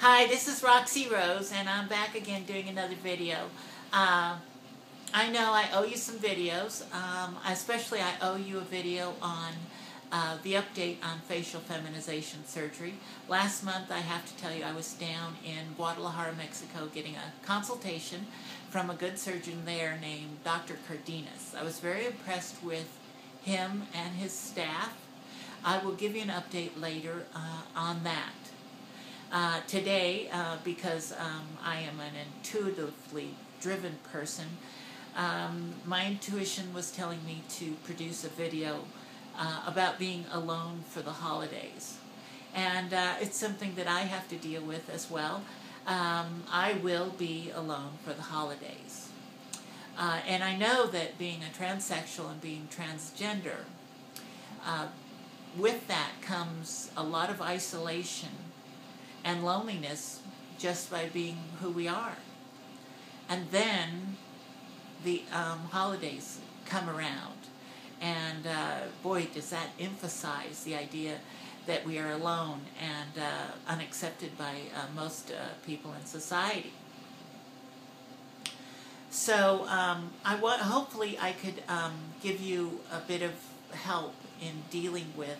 Hi, this is Roxy Rose, and I'm back again doing another video. I know I owe you some videos, especially I owe you a video on the update on facial feminization surgery. Last month, I have to tell you, I was down in Guadalajara, Mexico, getting a consultation from a good surgeon there named Dr. Cardenas. I was very impressed with him and his staff. I will give you an update later on that. Today, because I am an intuitively driven person, my intuition was telling me to produce a video about being alone for the holidays. And it's something that I have to deal with as well. I will be alone for the holidays. And I know that being a transsexual and being transgender, with that comes a lot of isolation and loneliness just by being who we are. And then the holidays come around, and boy, does that emphasize the idea that we are alone and unaccepted by most people in society. So hopefully I could give you a bit of help in dealing with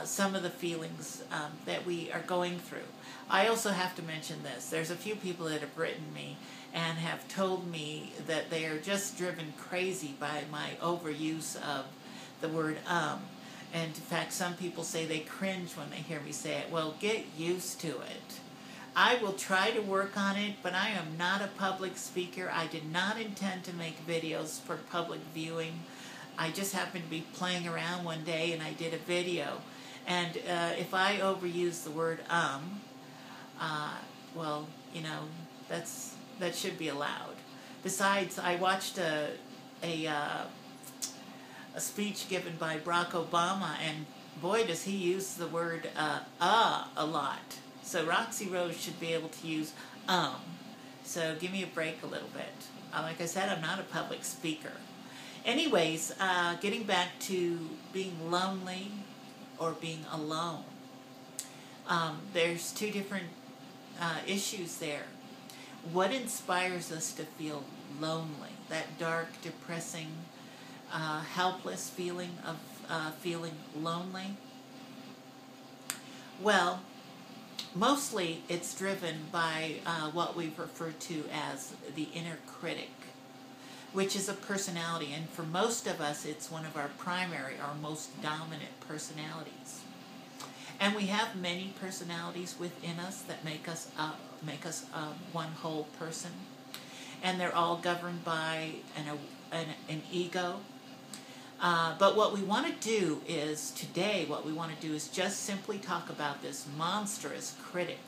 some of the feelings that we are going through. I also have to mention this. There's a few people that have written me and have told me that they are just driven crazy by my overuse of the word And in fact, some people say they cringe when they hear me say it. Well, get used to it. I will try to work on it, but I am not a public speaker. I did not intend to make videos for public viewing. I just happened to be playing around one day and I did a video. And if I overuse the word well, you know, that should be allowed. Besides, I watched a speech given by Barack Obama, and boy, does he use the word a lot. So Roxy Rose should be able to use So give me a break a little bit. Like I said, I'm not a public speaker. Anyways, getting back to being lonely or being alone. There's two different issues there. What inspires us to feel lonely? That dark, depressing, helpless feeling of feeling lonely? Well, mostly it's driven by what we refer to as the inner critic, which is a personality, and for most of us it's one of our primary, our most dominant personalities. And we have many personalities within us that make us one whole person, and they're all governed by an ego. But what we want to do is, today, what we want to do is just simply talk about this monstrous critic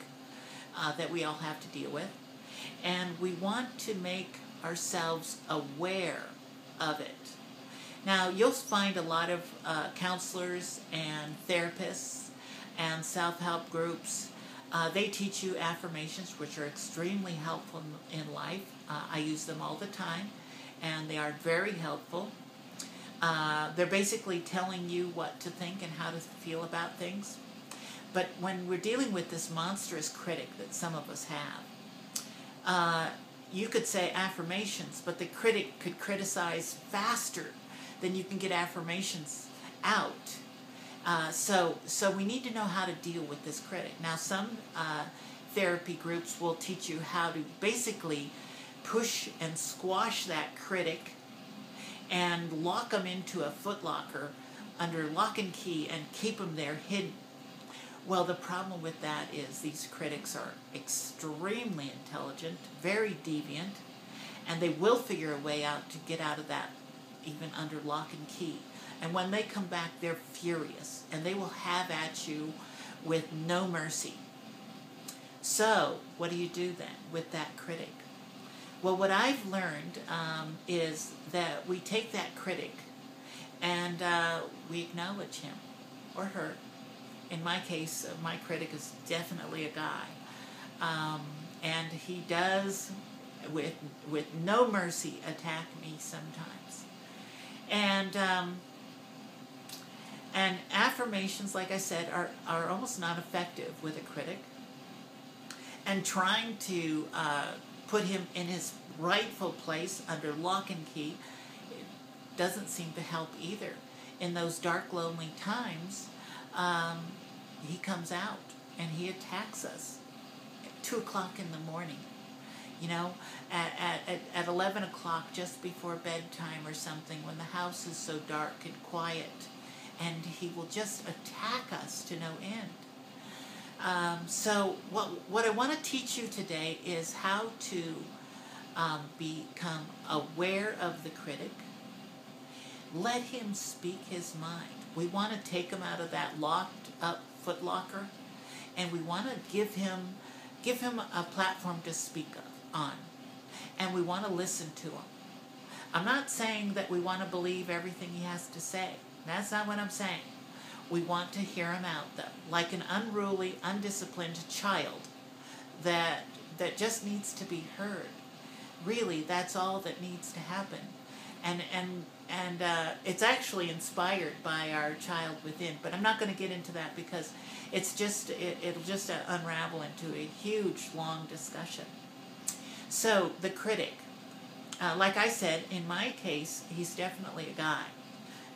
that we all have to deal with, and we want to make ourselves aware of it. Now, you'll find a lot of counselors and therapists and self-help groups. They teach you affirmations, which are extremely helpful in life. I use them all the time, and they are very helpful. They're basically telling you what to think and how to feel about things. But when we're dealing with this monstrous critic that some of us have, you could say affirmations, but the critic could criticize faster than you can get affirmations out. So we need to know how to deal with this critic. Now, some therapy groups will teach you how to basically push and squash that critic and lock them into a footlocker under lock and key and keep them there hidden. Well, the problem with that is these critics are extremely intelligent, very deviant, and they will figure a way out to get out of that, even under lock and key. And when they come back, they're furious, and they will have at you with no mercy. So, what do you do then with that critic? Well, what I've learned is that we take that critic and we acknowledge him or her. In my case, my critic is definitely a guy. And he does, with no mercy, attack me sometimes. And affirmations, like I said, are almost not effective with a critic. and trying to put him in his rightful place under lock and key doesn't seem to help either. In those dark, lonely times, he comes out and he attacks us at 2 o'clock in the morning. You know, at 11 o'clock, just before bedtime or something, when the house is so dark and quiet, and he will just attack us to no end. So what I want to teach you today is how to become aware of the critic. Let him speak his mind. We want to take him out of that locked up footlocker, and we want to give him a platform to speak on, and we want to listen to him. I'm not saying that we want to believe everything he has to say. That's not what I'm saying. We want to hear him out, though, like an unruly, undisciplined child that just needs to be heard. Really, that's all that needs to happen. And it's actually inspired by our child within, but I'm not going to get into that because it's just it'll just unravel into a huge, long discussion. So the critic, like I said, in my case, he's definitely a guy,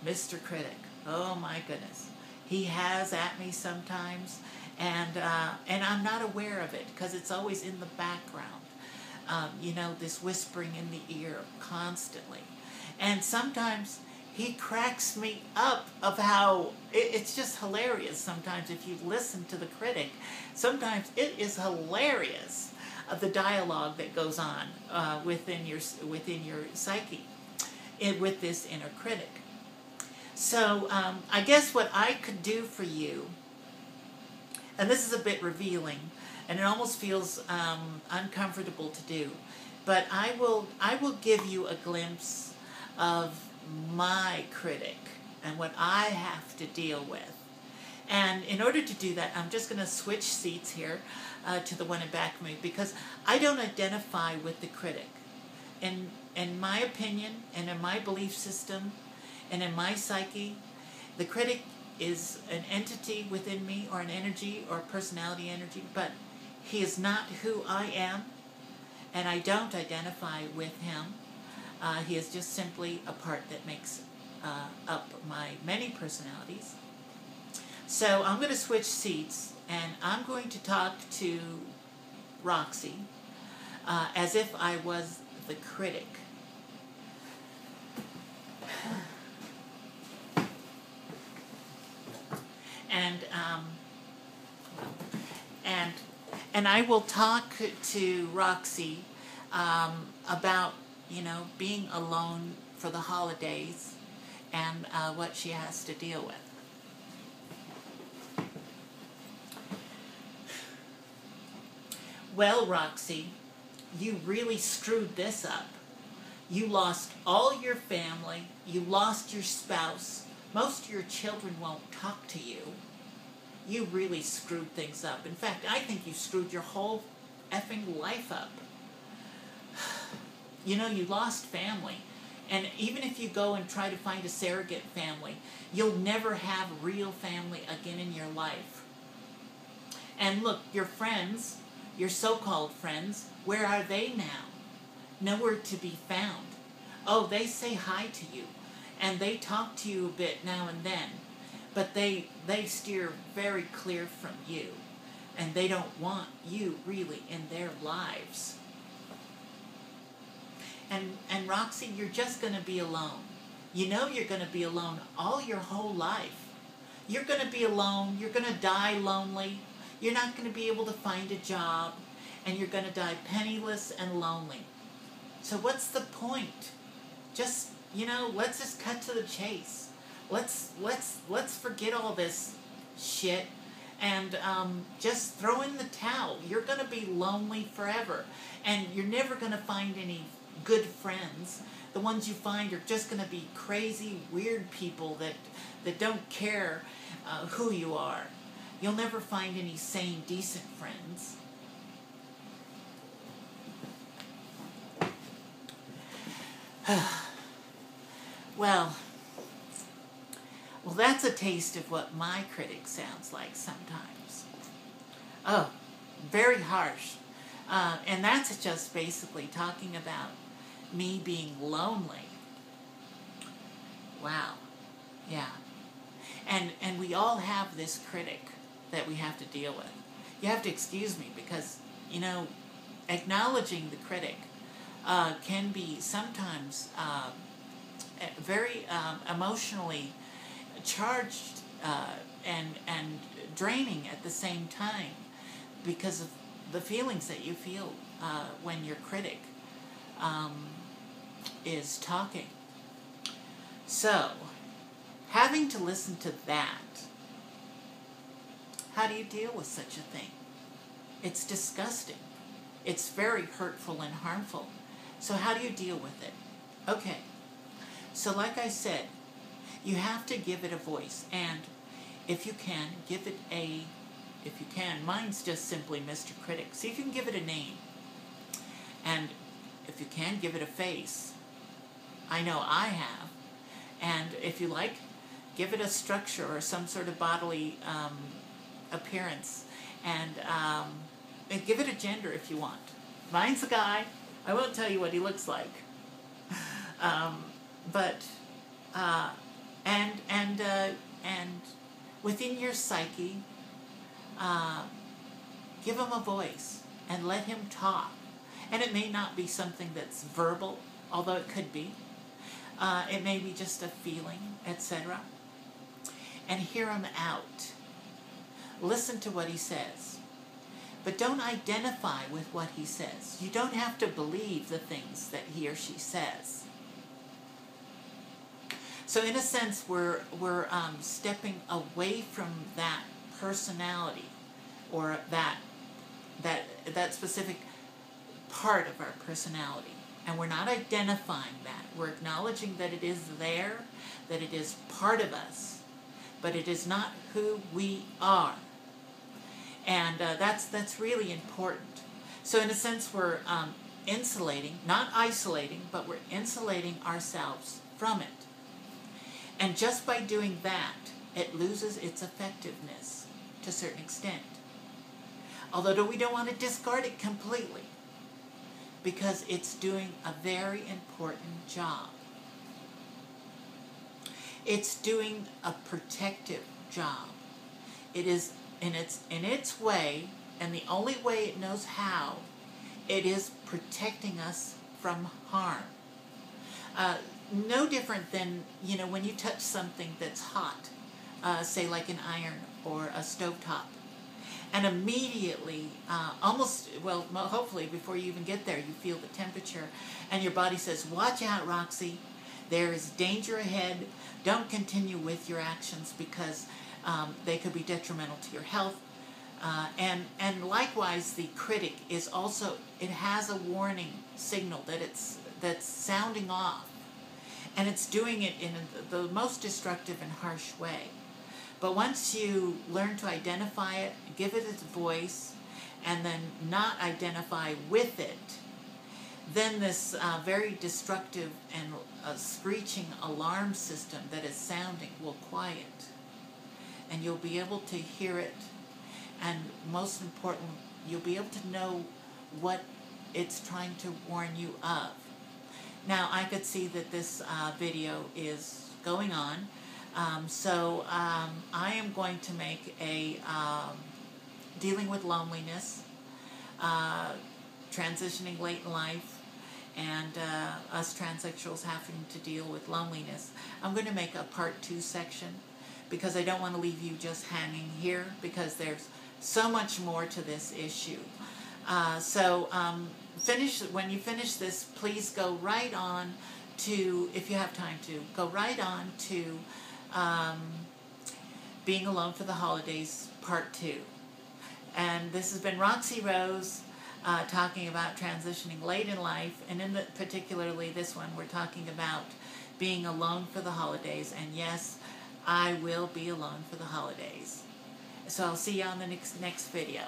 Mr. Critic. Oh my goodness, he has at me sometimes, and I'm not aware of it because it's always in the background. You know, this whispering in the ear constantly. And sometimes he cracks me up of how it's just hilarious sometimes if you listen to the critic. Sometimes it is hilarious of the dialogue that goes on within your psyche with this inner critic. So I guess what I could do for you, and this is a bit revealing, and it almost feels uncomfortable to do, but I will give you a glimpse of my critic and what I have to deal with. And in order to do that, I'm just going to switch seats here to the one in back of me, because I don't identify with the critic. In my opinion, and in my belief system, and in my psyche, the critic is an entity within me, or an energy, or personality energy, but he is not who I am, and I don't identify with him. He is just simply a part that makes up my many personalities. So I'm going to switch seats, and I'm going to talk to Roxy as if I was the critic. And I will talk to Roxy about, you know, being alone for the holidays and what she has to deal with. Well, Roxy, you really screwed this up. You lost all your family. You lost your spouse. Most of your children won't talk to you. You really screwed things up. In fact, I think you screwed your whole effing life up. You know, you lost family. And even if you go and try to find a surrogate family, you'll never have real family again in your life. And look, your friends, your so-called friends, where are they now? Nowhere to be found. Oh, they say hi to you, and they talk to you a bit now and then, but they steer very clear from you, and they don't want you really in their lives. And Roxy, you're just going to be alone. You know you're going to be alone all your whole life. You're going to be alone. You're going to die lonely. You're not going to be able to find a job, and you're going to die penniless and lonely. So what's the point? Just, you know, let's just cut to the chase. Let's forget all this shit and just throw in the towel. You're going to be lonely forever, and you're never going to find any good friends. The ones you find are just going to be crazy, weird people that don't care who you are. You'll never find any sane, decent friends. Well, that's a taste of what my critic sounds like sometimes. Oh, very harsh. And that's just basically talking about me being lonely. Wow. Yeah. And we all have this critic that we have to deal with. You have to excuse me because, acknowledging the critic can be sometimes very emotionally charged and draining at the same time because of the feelings that you feel when your critic is talking. So, having to listen to that, how do you deal with such a thing? It's disgusting. It's very hurtful and harmful. So how do you deal with it? Okay. So like I said, you have to give it a voice. And if you can, mine's just simply Mr. Critic. See if you can give it a name. And if you can, give it a face. I know I have. And if you like, give it a structure or some sort of bodily appearance. And give it a gender if you want. Mine's a guy. I won't tell you what he looks like. And within your psyche, give him a voice and let him talk. And it may not be something that's verbal, although it could be. It may be just a feeling, etc. And hear him out. Listen to what he says. But don't identify with what he says. You don't have to believe the things that he or she says. So in a sense, we're stepping away from that personality or that specific part of our personality. And we're not identifying that. We're acknowledging that it is there, that it is part of us, but it is not who we are. And that's really important. So in a sense, we're insulating, not isolating, but we're insulating ourselves from it. And just by doing that, it loses its effectiveness to a certain extent. Although we don't want to discard it completely, because it's doing a very important job. It's doing a protective job. It is in its way, and the only way it knows how, it is protecting us from harm. No different than, when you touch something that's hot, say like an iron or a stovetop, and immediately, hopefully before you even get there, you feel the temperature, and your body says, watch out, Roxy, there is danger ahead, don't continue with your actions because they could be detrimental to your health. And likewise, the critic is also, it has a warning signal that's sounding off. And it's doing it in the most destructive and harsh way. But once you learn to identify it, give it its voice, and then not identify with it, then this very destructive and screeching alarm system that is sounding will quiet. And you'll be able to hear it, and most important, you'll be able to know what it's trying to warn you of. Now, I could see that this video is going on, so I am going to make a dealing with loneliness, transitioning late in life, and us transsexuals having to deal with loneliness. I'm going to make a part 2 section because I don't want to leave you just hanging here because there's so much more to this issue. When you finish this, please go right on to, if you have time to, go right on to Being Alone for the Holidays, Part 2. And this has been Roxy Rose talking about transitioning late in life, and particularly this one, we're talking about being alone for the holidays. And yes, I will be alone for the holidays. So I'll see you on the next video.